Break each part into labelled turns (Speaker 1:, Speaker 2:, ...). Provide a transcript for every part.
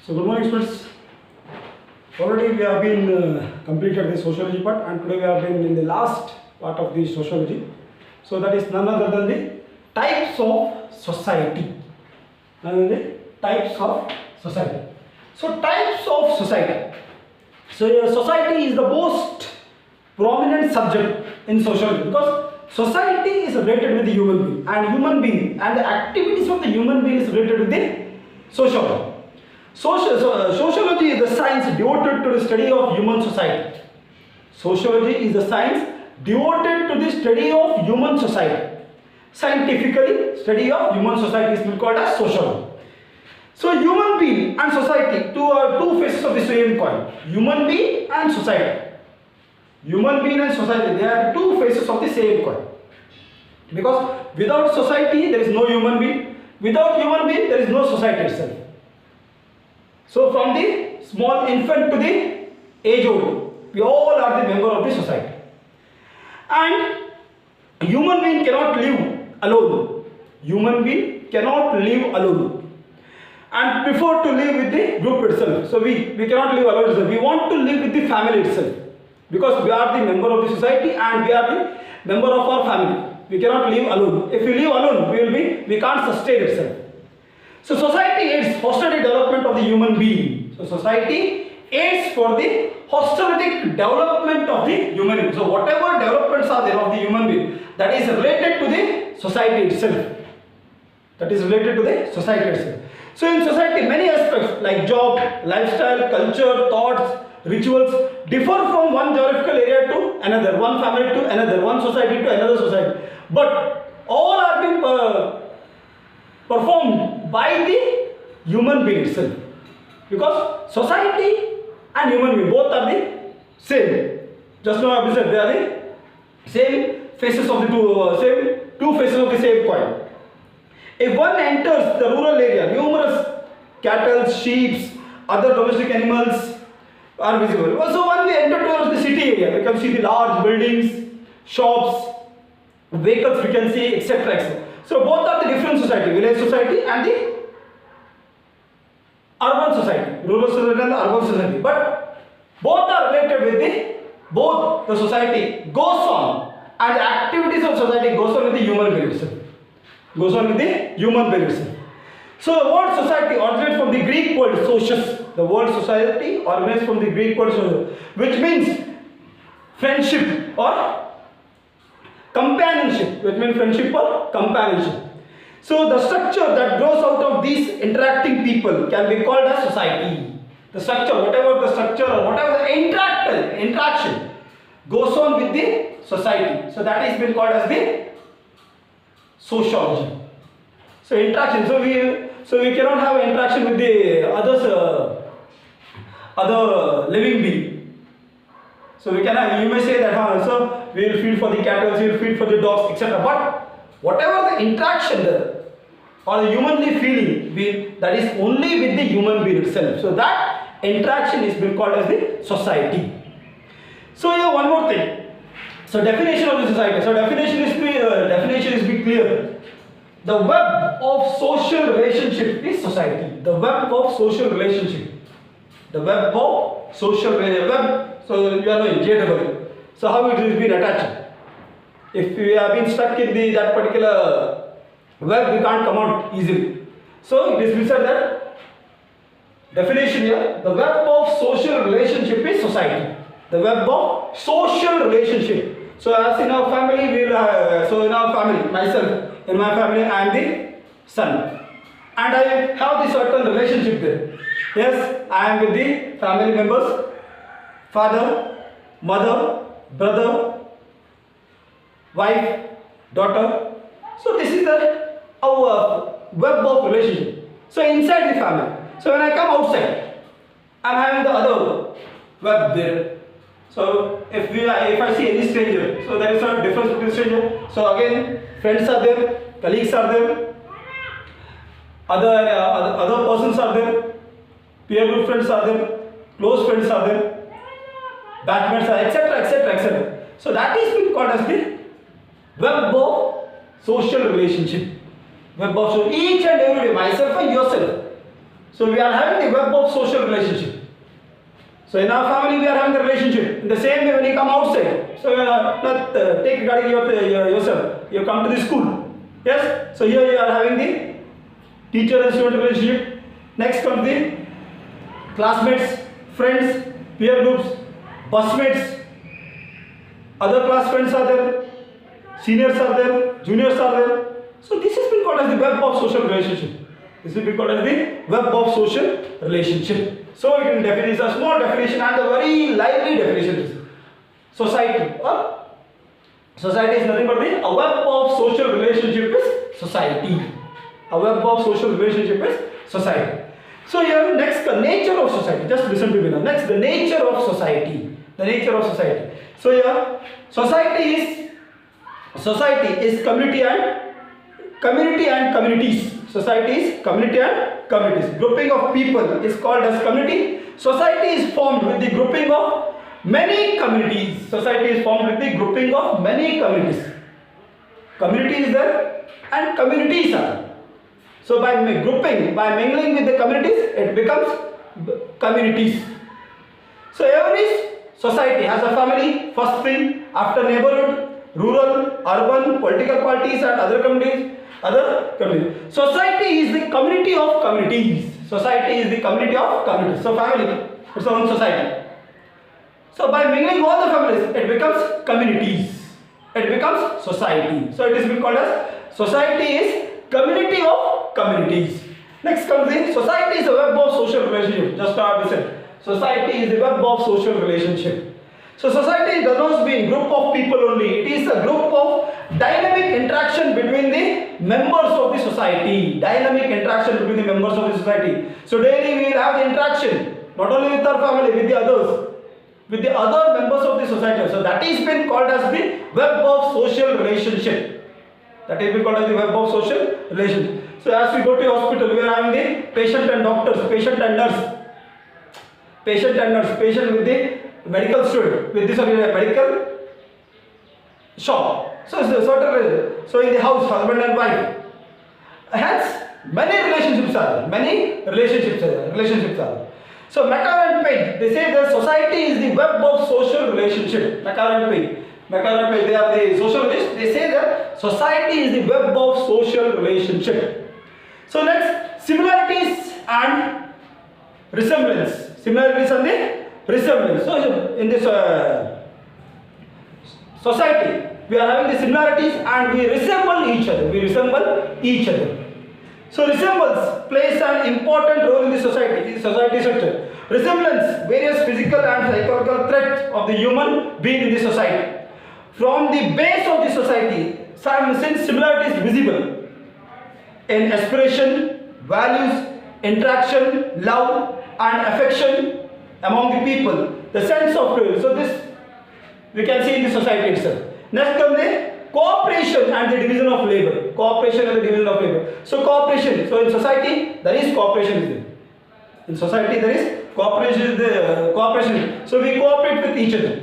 Speaker 1: So good morning students. Already we have been completed the sociology part, and today we have been in the last part of the sociology. So that is none other than the types of society. None other than the types of society. So types of society. So society is the most prominent subject in sociology because society is related with the human being and the activities of the human being is related with the sociology. Sociology is the science devoted to the study of human society. Sociology is the science devoted to the study of human society. Scientifically, study of human society is called as sociology. So human being and society, two faces of the same coin. Human being and society. Human being and society, they are two faces of the same coin. Because without society, there is no human being. Without human being, there is no society itself. So from the small infant to the age old, we all are the member of the society. And human being cannot live alone. Human being cannot live alone. And prefer to live with the group itself. So we cannot live alone itself. We want to live with the family itself. Because we are the member of the society and we are the member of our family. We cannot live alone. If we live alone, we can't sustain itself. So society aids holistic development of the human being. So society aids for the holistic development of the human being. So whatever developments are there of the human being, that is related to the society itself. That is related to the society itself. So in society, many aspects like job, lifestyle, culture, thoughts, rituals differ from one geographical area to another, one family to another, one society to another society. But all are being performed by the human being itself. Because society and human being both are the same. Just now I said they are the same faces of the two faces of the same coin. If one enters the rural area, numerous cattle, sheep, other domestic animals are visible. Also, when we enter towards the city area, we can see the large buildings, shops, vehicles we can see, etc. etc. So both are the different society, village society and the urban society, rural society and the urban society. But both are related with both the society goes on and the activities of society goes on with the human being itself. Goes on with the human being itself. So the word society originates from the Greek word socius. The word society originates from the Greek word socius, which means friendship or companionship. Which means friendship or companionship. So the structure that grows out of these interacting people can be called as society. The structure, whatever the structure or whatever the interaction goes on with the society. So that is been called as the sociology. So interaction. So we cannot have interaction with the other living being. So we can have, you may say that so we will feed for the cattle, we will feed for the dogs, etc. But whatever the interaction there or the humanly feeling, that is only with the human being itself. So that interaction is being called as the society. So here one more thing. So definition of the society. So definition is clear. The web of social relationship is society. The web of social relationship. The web of social relationship. So you are knowing JW. So how it is been attached? If we have been stuck in that particular web, we can't come out easily. So it is said that definition here. The web of social relationship is society. The web of social relationship. So as in our family, we will so in our family, myself, in my family, I am the son. And I have this certain relationship there. Yes, I am with the family members, father, mother, brother, wife, daughter. So this is our web of relationship. So inside the family. So when I come outside, I am having the other web there. So if I see any stranger, so there is a difference between stranger. So again, friends are there, colleagues are there, other persons are there, peer group friends are there, close friends are there, batchmates are, etc., etc., etc. So that is being called as the web of social relationship. Web of social, each and every day, myself and yourself. So we are having the web of social relationship. So in our family we are having the relationship. In the same way when you come outside, so take regarding yourself, you come to the school. Yes, so here you are having the teacher and student relationship. Next comes the classmates, friends, peer groups, busmates, other class friends are there, seniors are there, juniors are there. So this has been called as the web of social relationship. This will be called as the web of social relationship. So it can define is a small definition and a very lively definition is society. Or society is nothing but a web of social relationship is society. A web of social relationship is society. So here next the nature of society. Just listen to me now. Next the nature of society. The nature of society. So here society is community and communities. Society is community and communities. Grouping of people is called as community. Society is formed with the grouping of many communities. Society is formed with the grouping of many communities. Community is there and communities are there. So by grouping, by mingling with the communities, it becomes communities. So every society has a family, first thing, after neighborhood, rural, urban, political parties and other communities. Society is the community of communities. Society is the community of communities. So family, its own society. So by mingling all the families, it becomes communities. It becomes society. So it is being called as society is community of communities. Next comes in society is a web of social relationship. Just now we said society is the web of social relationship. So society does not mean group of people only. It is a group of dynamic interaction between the members of the society. Dynamic interaction between the members of the society. So daily we will have the interaction not only with our family, with the others, with the other members of the society. So that is been called as the web of social relationship. That is been called as the web of social relationship. So as we go to the hospital, we are having the patient and doctors, patient and nurse, patient with the medical student, with this medical shop. So in the house, husband and wife. Hence, many relationships are there. So Macaulay and Page, they say that society is the web of social relationship. Macaulay and Page, they are the sociologists. They say that society is the web of social relationship. So next, similarities and resemblance. Similarities and the resemblance. So in this society, we are having the similarities and we resemble each other. So resemblance plays an important role in the society structure. Resemblance, various physical and psychological traits of the human being in the society. From the base of the society, since similarity is visible in aspiration, values, interaction, love and affection among the people, the sense of will. So this we can see in the society itself. Next comes the cooperation and the division of labor. Cooperation and the division of labor. So cooperation. So in society there is cooperation. In society there is cooperation. So we cooperate with each other.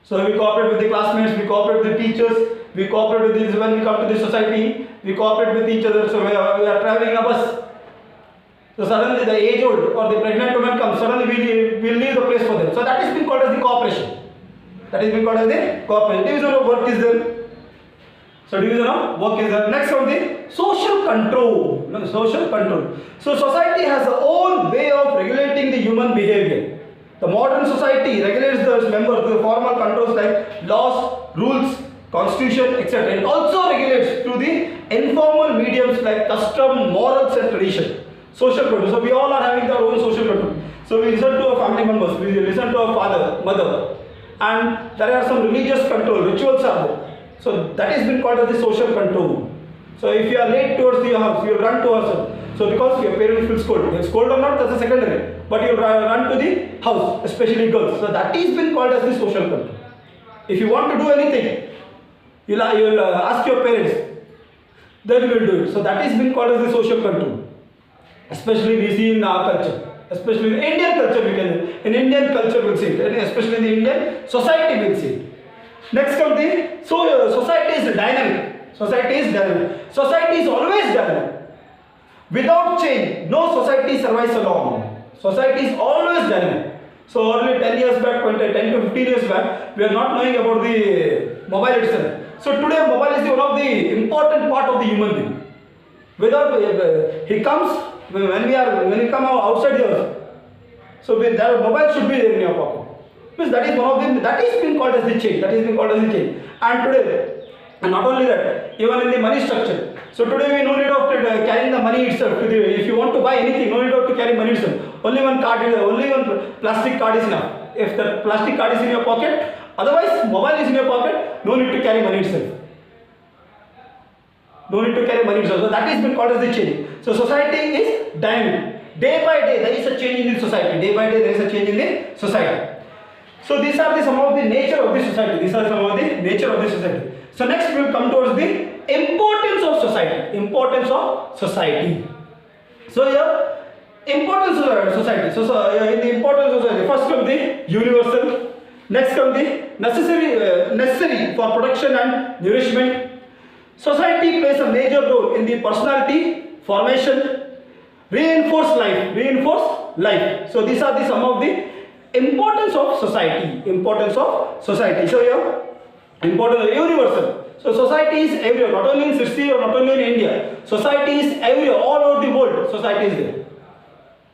Speaker 1: So we cooperate with the classmates. We cooperate with the teachers. We cooperate with this when we come to the society. We cooperate with each other. So we are traveling in a bus. So suddenly the age old or the pregnant woman comes. Suddenly we leave the place for them. So that is being called as the cooperation. Division of work is there. So division of work is there. Next on the social control. So society has its own way of regulating the human behavior. The modern society regulates the members through formal controls like laws, rules, constitution, etc. It also regulates through the informal mediums like custom, morals and tradition. Social control. So we all are having our own social control. So we listen to our family members, we listen to our father, mother. And there are some religious control, rituals are there. So that has been called as the social control. So if you are late towards your house, you will run towards it. So because your parents will scold. They scold or not, that's a secondary. But you will run to the house, especially girls. So that has been called as the social control. If you want to do anything, you will ask your parents, then you will do it. So that has been called as the social control. Especially we see in our culture. Especially in Indian culture, in Indian culture we'll see it, and especially in the Indian society we'll see it. Next comes the society is dynamic. Society is dynamic. Society is always dynamic. Without change, no society survives alone. Society is always dynamic. So early 10 years back, 10 to 15 years back, we are not knowing about the mobile itself. So today mobile is one of the important part of the human being. Without he comes when we come outside the earth. So that mobile should be there in your pocket. Because that is one of the that is being called as the change. That is being called as the change. And today, and not only that, even in the money structure. So today we no need of carrying the money itself. If you want to buy anything, no need of to carry money itself. Only one plastic card is enough. If the plastic card is in your pocket, otherwise mobile is in your pocket, no need to carry money itself. No need to carry money itself. So that is been called as the change. So society is dynamic. Day by day there is a change in the society. Day by day there is a change in the society. So these are some of the nature of the society. These are some of the nature of the society. So next we will come towards the importance of society. Importance of society. So here, importance of society. So in the importance of society, first comes the universal. Next comes the necessary for production and nourishment. Society plays a major role in the personality formation, reinforce life. So these are some of the importance of society. Importance of society. So here, important universal. So society is everywhere, not only in city or not only in India. Society is everywhere, all over the world. Society is there.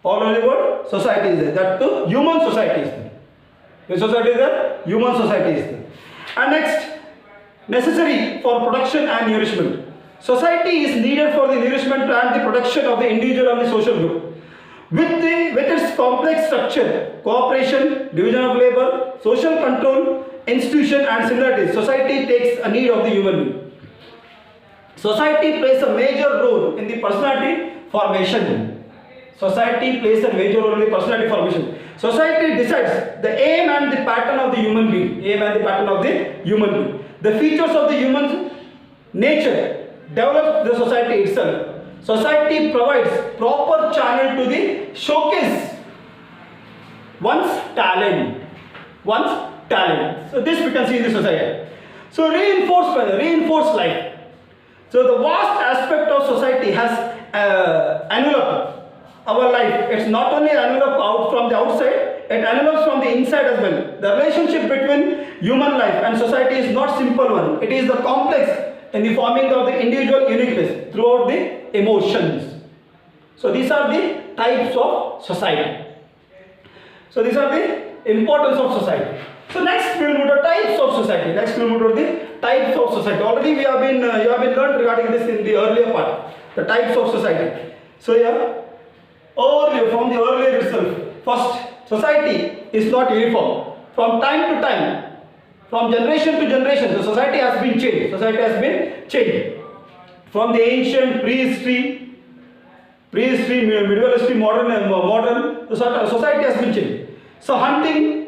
Speaker 1: All over the world, society is there. That too, human society is there. Which society is there? Human society is there. And next, necessary for production and nourishment. Society is needed for the nourishment and the production of the individual and the social group. With its complex structure, cooperation, division of labor, social control, institution and similarities, society takes a need of the human being. Society plays a major role in the personality formation. Society plays a major role in the personality formation. Society decides the aim and the pattern of the human being. Aim and the pattern of the human being. The features of the human nature develop the society itself. Society provides proper channel to the showcase one's talent. So this we can see in the society. So reinforce life. So the vast aspect of society has enveloped our life. It's not only enveloped out from the outside, it envelopes from the inside as well. The relationship between human life and society is not simple one. It is the complex in the forming of the individual uniqueness throughout the emotions. So these are the types of society. So these are the importance of society. So next we will move to types of society. Next we will move to the types of society. Already we have been you have been learned regarding this in the earlier part. The types of society. So here earlier from the earlier itself, first society is not uniform. From time to time, from generation to generation, the society has been changed. Society has been changed. From the ancient prehistory, medieval history, modern, the society has been changed. So hunting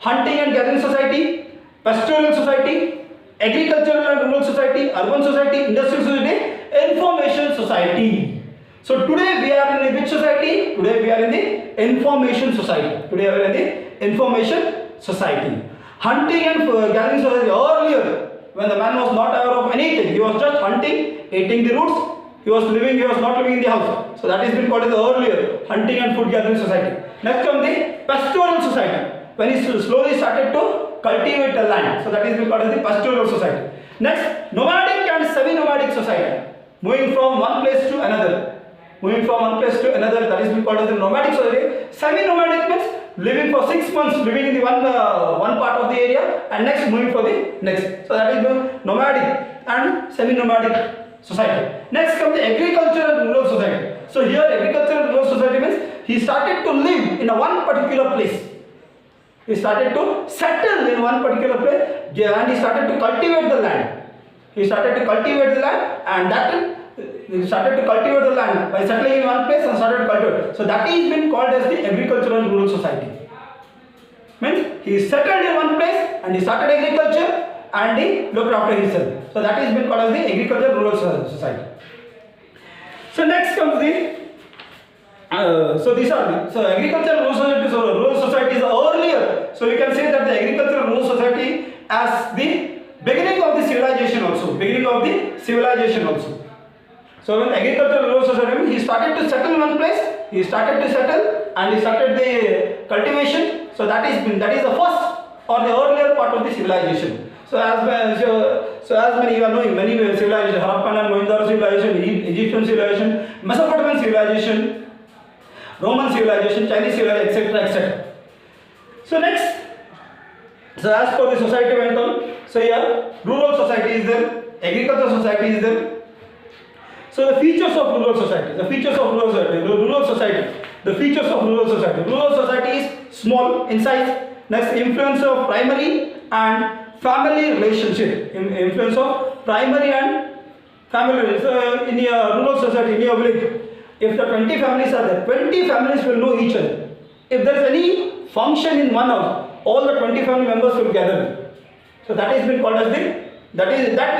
Speaker 1: and gathering society, pastoral society, agricultural and rural society, urban society, industrial society, information society. So today we are in which society? Today we are in the information society. Today we are in the information society. Hunting and gathering society. Earlier, when the man was not aware of anything, he was just hunting, eating the roots. He was not living in the house. So that has been called as the earlier hunting and food gathering society. Next comes the pastoral society, when he slowly started to cultivate the land. So that is been called as the pastoral society. Next, nomadic and semi-nomadic society, moving from one place to another. That is been called as the nomadic society. Semi-nomadic means living for 6 months, living in the one part of the area, and next moving for the next. So that is the nomadic and semi-nomadic society. Next comes the agricultural and rural society. So here agricultural and rural society means he started to live in a one particular place. He started to settle in one particular place and he started to cultivate the land. He started to cultivate the land by settling in one place and started to cultivate. So that is been called as the agricultural and rural society. Means he settled in one place and he started agriculture and he looked after himself. So that is been called as the agricultural and rural society. So next comes the agricultural and rural society. So rural society is earlier. So you can say that the agricultural and rural society as the beginning of the civilization also. Beginning of the civilization also. So when agricultural rural society, he started to settle one place. He started to settle and he started the cultivation. So that is the first or the earlier part of the civilization. So as many you are knowing, many civilizations, Harappan and Mohenjo civilization, Egyptian civilization, Mesopotamian civilization, Roman civilization, Chinese civilization, etc., etc. So next, so as per the society went on, so here rural society is there, agricultural society is there. So the features of rural society, the features of rural society, the features of rural society. Rural society is small in size. Next, influence of primary and family relationship. Influence of primary and family relationship. So in a rural society, in your village, if the 20 families are there, 20 families will know each other. If there is any function in one house, all the 20 family members will gather. So that has been called as that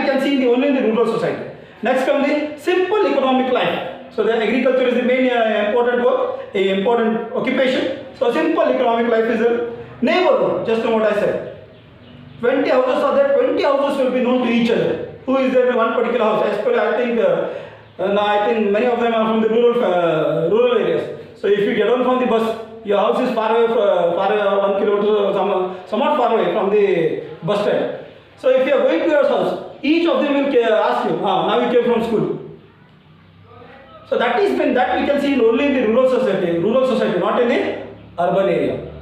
Speaker 1: we can see only in the rural society. Next comes the simple economic life. So the agriculture is the main important work, important occupation. So simple economic life is a neighborhood, just what I said. 20 houses are there, 20 houses will be known to each other. Who is there in one particular house? I think many of them are from the rural areas. So if you get on from the bus, your house is far away, 1 kilometer, somewhat far away from the bus stand. So if you are going to your house, each of them will ask you, now you came from school. So that we can see only in the rural society, not in the urban area.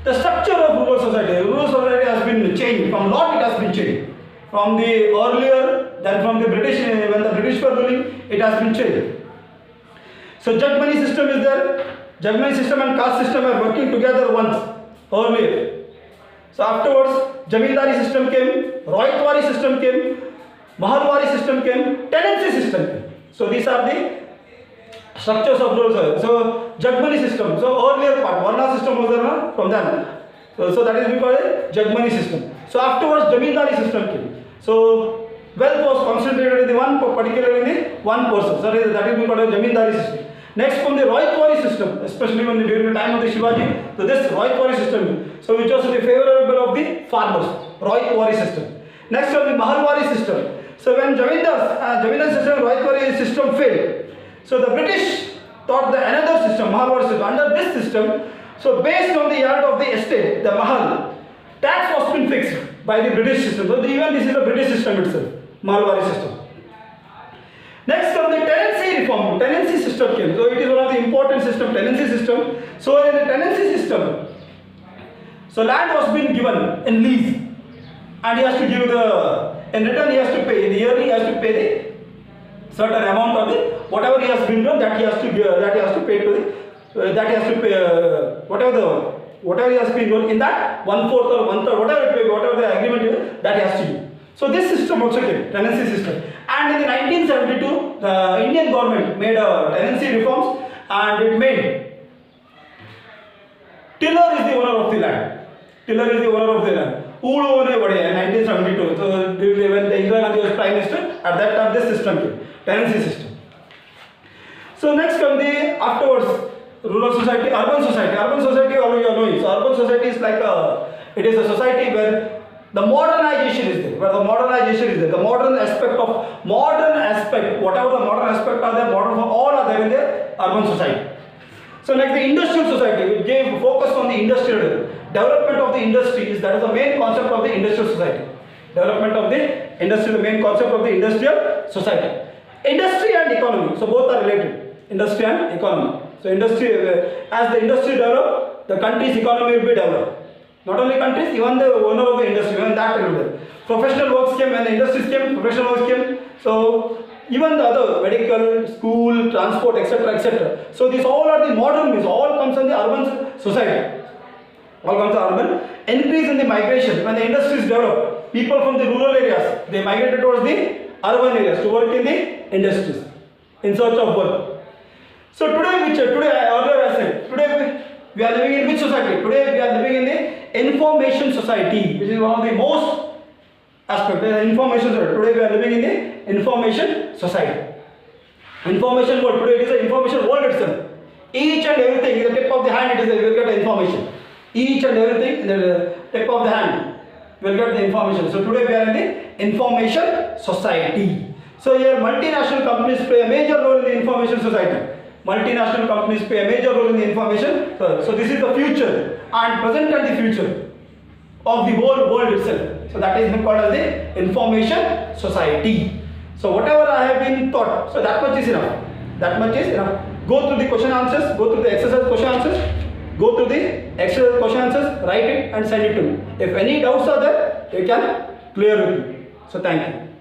Speaker 1: The structure of rural society has been changed. From lot it has been changed. From the earlier, then from the British, when the British were ruling, it has been changed. So Jagmani system is there. Jagmani system and caste system are working together once, earlier. So afterwards, Jamindari system came, Rohitwari system came, Mahalwari system came, tenancy system came. So these are the structures of rural society. So Jagmani system. So earlier part, Varna system was there from then. So that is called a Jagmani system. So afterwards Jamindari system came. So wealth was concentrated in the one, particularly in the one person. So that is called a Jamindari system. Next from the Rohitwari system, especially when during the time of the Shivaji, so this Rohitwari system, so which was the favorable of the farmers, Rohitwari system. Next from the Mahalwari system. So when Jamindar system, Rohitwari system failed, so the British thought the another system, Mahalwari system. Under this system, so based on the yard of the estate, the Mahal, tax was been fixed by the British system. So even this is the British system itself, Mahalwari system. Next comes the tenancy reform. Tenancy system came. So it is one of the important system, tenancy system. So in the tenancy system, so land was being given in lease, and he has to give in return he has to pay, yearly he has to pay the certain amount of the, whatever he has been done, that he has to give, that he has to pay to the, that he has to pay, whatever he has been done, in that 1/4 or 1/3, whatever the agreement is, that he has to do. So this system also came, tenancy system. And in the 1972, the Indian government made a tenancy reforms, and it made tiller is the owner of the land. Tiller is the owner of the land. Udu in 1972. So when the Indira Gandhi was prime minister, at that time this system came, tenancy system. So next come the afterwards rural society, urban society. Urban society already you are knowing. So urban society is like it is a society where the modernization is there. The modern aspect, whatever the modern aspect are there, all are there in the urban society. So next the industrial society, which gave focus on the industrial development of the industry, that is the main concept of the industrial society. Development of the industry, the main concept of the industrial society. Industry and economy, so both are related. Industry and economy. So industry, as the industry develops, the country's economy will be developed. Not only countries, even the owner of the industry, even that will be there. Professional works came, when the industries came, professional works came. So even the other medical, school, transport, etc., etc. So these all are the modern means. All comes in the urban society. All comes to urban. Increase in the migration when the industries develop. People from the rural areas, they migrated towards the urban areas to work in the industries in search of work. So today I said, today we are living in which society? Today we are living in the information society, which is one of the most aspect. Information society. Today we are living in the information society. Information world. Today it is the information world itself. Each and everything in the tip of the hand, it is you will get information. Each and everything in the tip of the hand. we'll get the information. So today we are in the information society. So here multinational companies play a major role in the information society. Multinational companies play a major role in the information. So this is the future and present and the future of the whole world itself. So that is called as the information society. So whatever I have been taught, so that much is enough. That much is enough. Go through the question answers, go through the exercise question answers, go through the exercise question answers, write it and send it to me. If any doubts are there, you can clear with me. So thank you.